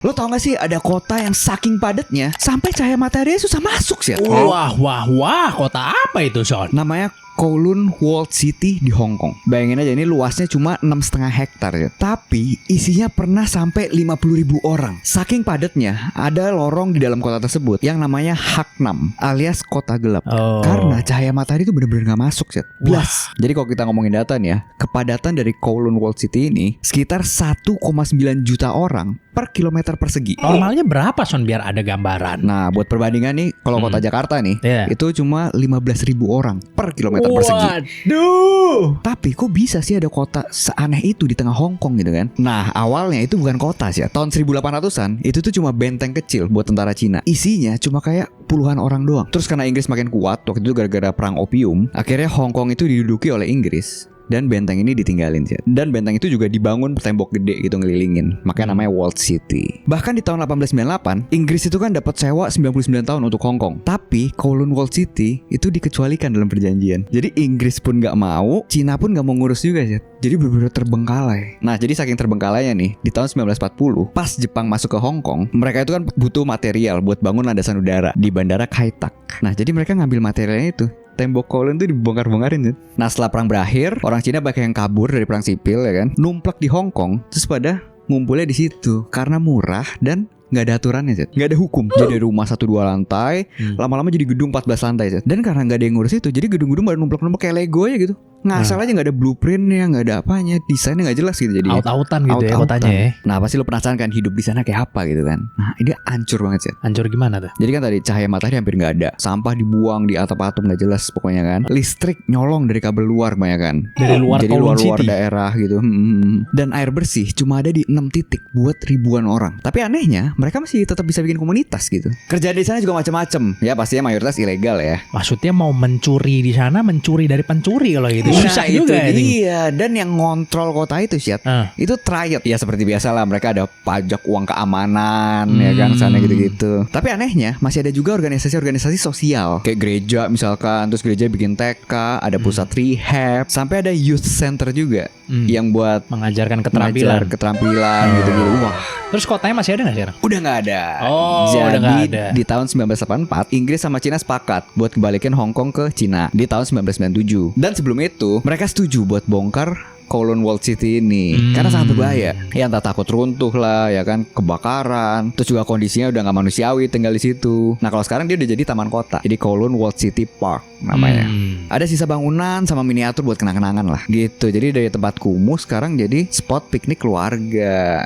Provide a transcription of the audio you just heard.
Lo tau gak sih ada kota yang saking padatnya sampai cahaya matahari susah masuk sih? Wah, kota apa itu, Sean? Namanya Kowloon Walled City di Hong Kong. Bayangin aja, ini luasnya cuma 6,5 hektar ya. Tapi isinya pernah sampai 50.000 orang. Saking padatnya, ada lorong di dalam kota tersebut yang namanya Hak Nam alias kota gelap. Karena cahaya matahari itu bener-bener gak masuk sih. Bias. Jadi kalau kita ngomongin data nih ya, kepadatan dari Kowloon Walled City ini sekitar 1,9 juta orang per kilometer persegi. Normalnya berapa, Sean, biar ada gambaran? Nah, buat perbandingan nih, kalau kota Jakarta nih, itu cuma 15.000 orang per kilometer persegi. Waduh. Tapi kok bisa sih ada kota seaneh itu di tengah Hong Kong gitu kan? Nah, awalnya itu bukan kota sih ya. Tahun 1800-an, itu tuh cuma benteng kecil buat tentara Cina. Isinya cuma kayak puluhan orang doang. Terus karena Inggris makin kuat, waktu itu gara-gara perang opium, akhirnya Hong Kong itu diduduki oleh Inggris. Dan benteng ini ditinggalin sih. Dan benteng itu juga dibangun tembok gede gitu ngelilingin. Makanya namanya Walled City. Bahkan di tahun 1898, Inggris itu kan dapat sewa 99 tahun untuk Hong Kong. Tapi Kowloon Walled City itu dikecualikan dalam perjanjian. Jadi Inggris pun gak mau, Cina pun gak mau ngurus juga sih. Jadi benar-benar terbengkalai. Nah, jadi saking terbengkalainya nih, di tahun 1940, pas Jepang masuk ke Hong Kong, mereka itu kan butuh material buat bangun landasan udara di Bandara Kai Tak. Nah, jadi mereka ngambil materialnya itu. Tembok Kowloon tuh dibongkar-bongkarin kan. Nah, setelah perang berakhir, orang Cina banyak yang kabur dari perang sipil ya kan, numplak di Hong Kong, terus pada ngumpulnya di situ karena murah dan nggak ada aturannya Zed. Nggak ada hukum. Jadi rumah 1-2 lantai, lama-lama jadi gedung 14 lantai Zed. Dan karena nggak ada yang ngurus itu, jadi gedung-gedung pada numplak-numplak kayak Lego aja gitu. Ngasal aja, nggak ada blueprintnya, nggak ada apanya, desainnya nggak jelas gitu. Jadi Aut-autan gitu ya kotanya ya. Nah, pasti lo penasaran kan hidup di sana kayak apa gitu kan. Nah, ini hancur banget sih. Hancur gimana tuh? Jadi kan tadi cahaya matahari hampir nggak ada, sampah dibuang di atap-atap nggak jelas pokoknya kan. Listrik nyolong dari kabel luar banyak kan. Dari luar jadi Kowloon luar City. daerah gitu. Dan air bersih cuma ada di 6 titik buat ribuan orang. Tapi anehnya mereka masih tetap bisa bikin komunitas gitu. Kerjaan di sana juga macam-macam. Ya pastinya mayoritas ilegal ya. Maksudnya mau mencuri di sana, mencuri dari pencuri kalau gitu. Susah juga ya. Iya, dan yang ngontrol kota itu sih itu triad. Ya seperti biasa lah, mereka ada pajak uang keamanan ya kan sana gitu-gitu. Tapi anehnya masih ada juga organisasi-organisasi sosial kayak gereja misalkan, terus gereja bikin TK, ada pusat rehab, sampai ada youth center juga yang buat mengajarkan ngajar keterampilan gitu-gitu. Wah, terus kotanya masih ada nggak sekarang? udah nggak ada. Udah nggak ada. Di tahun 1984 Inggris sama Cina sepakat buat kembalikan Hong Kong ke Cina di tahun 1997. Dan sebelum itu mereka setuju buat bongkar Kowloon Walled City ini karena sangat berbahaya. Ya entah takut runtuh lah ya kan, kebakaran, terus juga kondisinya udah gak manusiawi tinggal di situ. Nah, kalau sekarang dia udah jadi taman kota. Jadi Kowloon Walled City Park namanya. Ada sisa bangunan sama miniatur buat kenang-kenangan lah gitu. Jadi dari tempat kumuh sekarang jadi spot piknik keluarga.